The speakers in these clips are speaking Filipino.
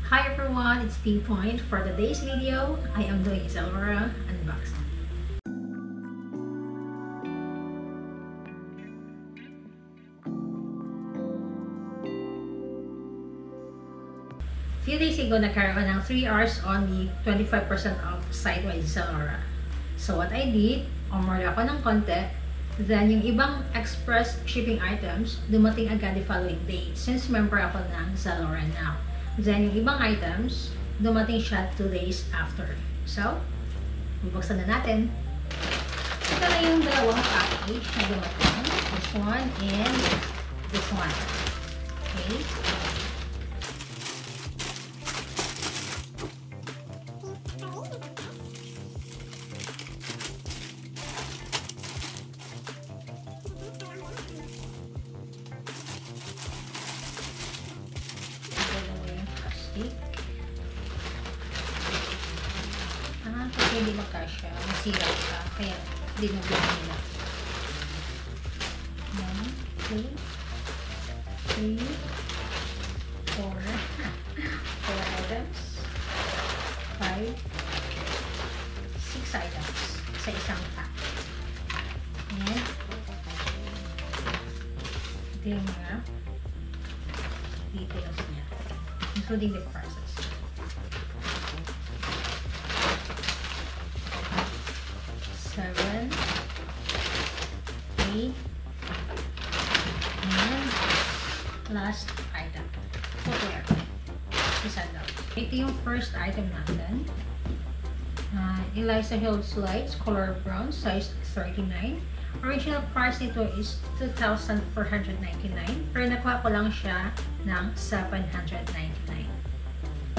Hi everyone, it's PingPoint. For today's video, I am doing a Zalora unboxing. Few days ago, nagkaroon ng 3 hours only 25% off site-wide Zalora. So what I did, umorder ako ng konti. Then yung ibang express shipping items, dumating agad the following day since member ako ng Zalora now. Then yung ibang items, dumating siya 2 days after. So, bubuksan na natin. Ito na yung dalawang package na dumating. This one and this one. Okay. Kasi hindi magkasya, masira ka, kaya dinugyan nila. 1, 2, 3, 4 items, 5, 6 items sa isang pack. And ito yung mga details niya, including the prices. 7, 8, and last item, footwear. Isa daw. Ito yung first item natin. Elisa Slit, color brown, size 39. Original price nito is 2,499. Pero nakuha ko lang siya ng 799.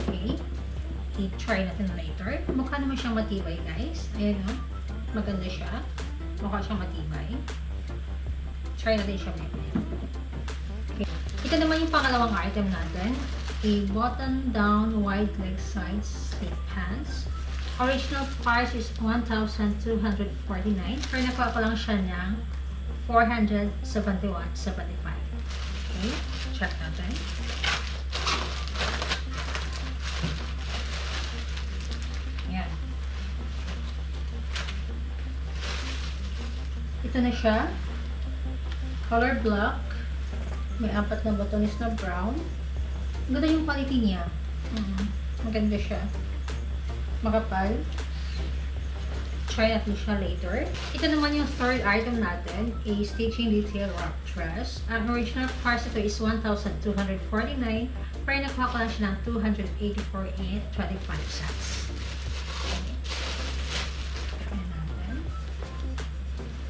Okay. I-try natin later. Mukha naman siyang matibay, guys. Ayan o. Maganda siya. Mukha siyang matibay. Try natin siya mamaya. Okay. Ito naman yung pangalawang item natin. A button-down wide leg size slit pants. Original price is 1,249. Pero nakuha ko lang siya ng 471.75. Okay. Check natin. Ayan. Ito na siya. Color black. May 4 na buttons na brown. Ganda yung quality niya. Maganda siya. Makapal. Try natin siya later. Ito naman yung third item natin. A stitching detail wrap dress. Ang original price ito is 1,249. Pero nakuha ko lang siya ng 284.25.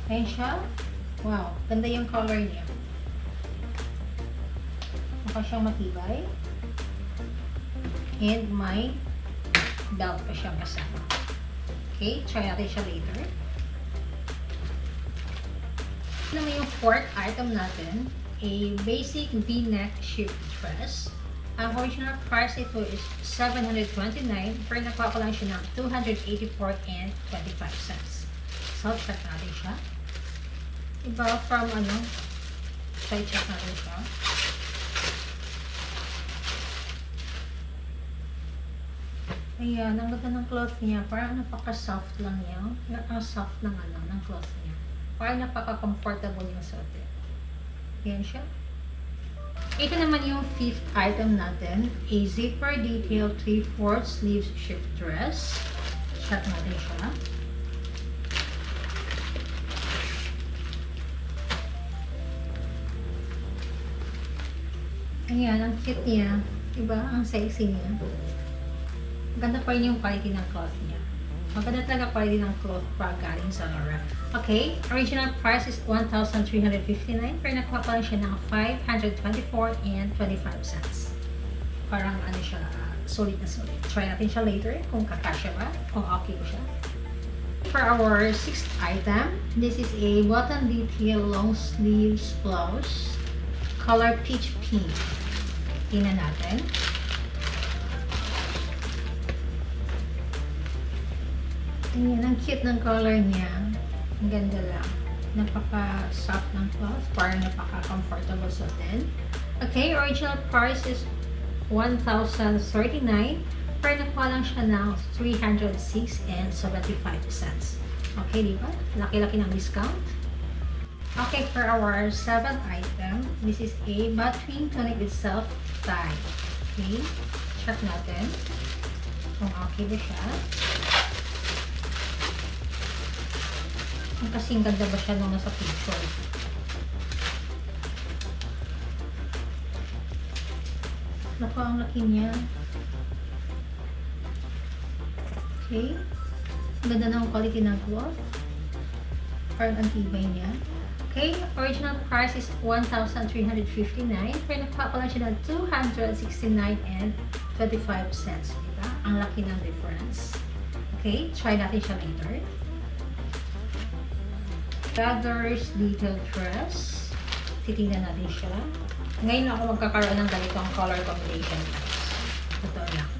Ayan siya. Wow. Ganda yung color niya. Mukha siyang matibay. And may belt pa siyang kasama. Okay. Try natin siya later. Ito naman yung fourth item natin. A basic V-neck shift dress. Ang original price ito is 729. Pero nakuha ko lang siya ng 284.25. So, check natin siya. Iba from try check natin siya. Ayan, ang ganda ng cloth niya. Parang napaka-soft lang niya. Ang soft ng ng cloth niya. Parang napaka-comfortable yung suotin. Ayan siya. Ito naman yung fifth item natin. A zipper detail 3/4 sleeves shift dress. Check natin siya. Ayan, ang cute niya. Diba? Ang sexy niya. Maganda pa rin yung quality ng cloth niya. Maganda talaga quality ng cloth pa galing sa Zalora. Okay, original price is 1,359. Pero nakuha pa lang siya ng 524.25. Parang siya, solid na solid. Try natin siya later kung kakasya ba, kung okay ko siya. For our sixth item, this is a button detail long sleeves blouse. Color peach pink. Tingnan natin. Ayan, ang cute ng color niya. Ang ganda lang. Napaka-soft ng cloth. Parang napaka-comfortable suotin. Okay, original price is 1,039. Pero nakuha lang siya ng 306 and 75 cents. Okay, di ba? Laki-laki ng discount. Okay, for our 7th item, this is a Batwing Tunic with self-tie. Okay, check natin kung okay ba siya. Kung kasing ganda ba siya nung nasa picture. Naku, ang laki niya. Okay. Ganda ng quality ng cloth. Parang ang tibay niya. Okay. Original price is 1,359. Pero nakuha ko lang siya ng 269 and 25 cents. Diba? Ang laki ng difference. Okay. Try natin siya later. Gathers detail dress. Titingnan natin siya. Ngayon ako magkakaroon ng ganitong color combination. Totoo lang.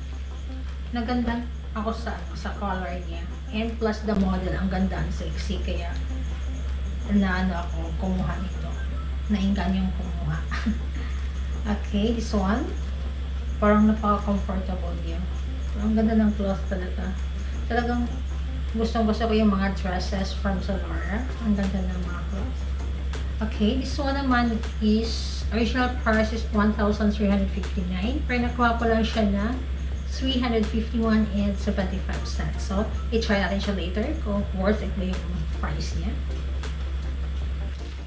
Naganda ako sa color niya. And plus the model, ang ganda, ang sexy. Kaya ako kumuha nito. Nainggan yung kumuha. Okay, this one. Parang napaka-comfortable niya. Ang ganda ng cloth talaga. Talagang gustong-gusto ko yung mga dresses from Zalora. Ang ganda ng mga cloth. Okay, this one naman is original price is 1,359. Pero nakuha ko lang siya na 351 and 75 cents. So, i-try natin siya later kung worth it ba yung price niya.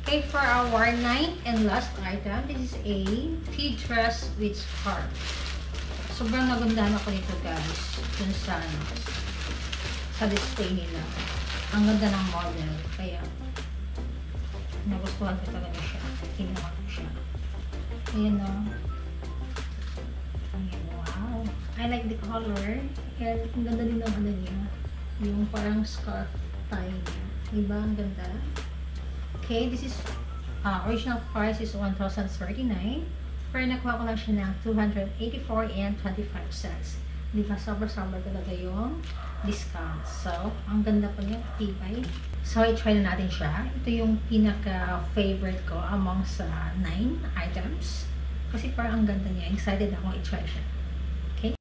Okay, for our 9th and last item, this is a tea dress with scarf. Sobrang nagundahan ako nito, guys. Dun sa display nila. Ang ganda ng model. Kaya, nagustuhan ko talaga siya. Kinuha ko siya. Ayan o. Ayan, wow. I like the color. And ang ganda din ng ano niya. Yung parang scarf tie niya. Diba? Ang ganda. Okay, this is original price is 1,039. Pero nakuha ko lang siya ng 284 and 25 cents. Diba? Sobra-sobra talaga yung discount. So, ang ganda pa niya. Tibay. So, i-try na natin siya. Ito yung pinaka-favorite ko among sa 9 items. Kasi parang ang ganda niya. Excited akong i-try siya. Okay?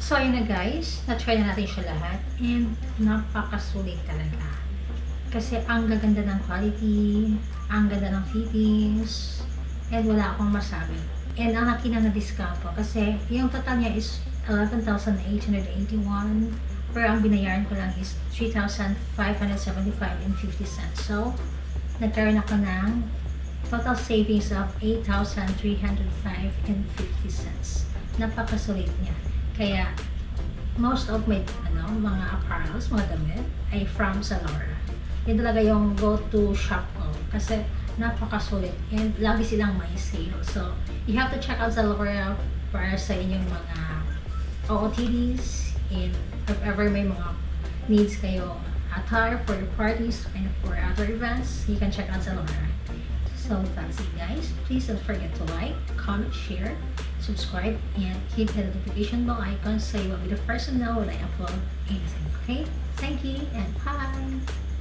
So, ayun na guys. Na-try na natin siya lahat. And, napakasulit talaga. Kasi, ang gaganda ng quality, ang ganda ng fittings, and wala akong masabi. And, ang laki na na-discount ko. Kasi, yung total niya is 11,881. pero ang binayaran ko lang is 3,575.50. So, nagkaroon ako ng total savings of 8,305.50. Napakasulit niya. Kaya, most of my mga apparels, mga damit, ay from Zalora. Yan talaga yung go-to shop ko. Kasi, napakasulit. And lagi silang may sale. So, you have to check out Zalora para sa inyong mga OOTDs. And if ever may mga needs kayo attire for your parties and for other events, you can check out Zalora. So that's it, guys. Please don't forget to like, comment, share, subscribe, and hit the notification bell icon so you will be the first to know when I upload anything. Okay? Thank you and bye!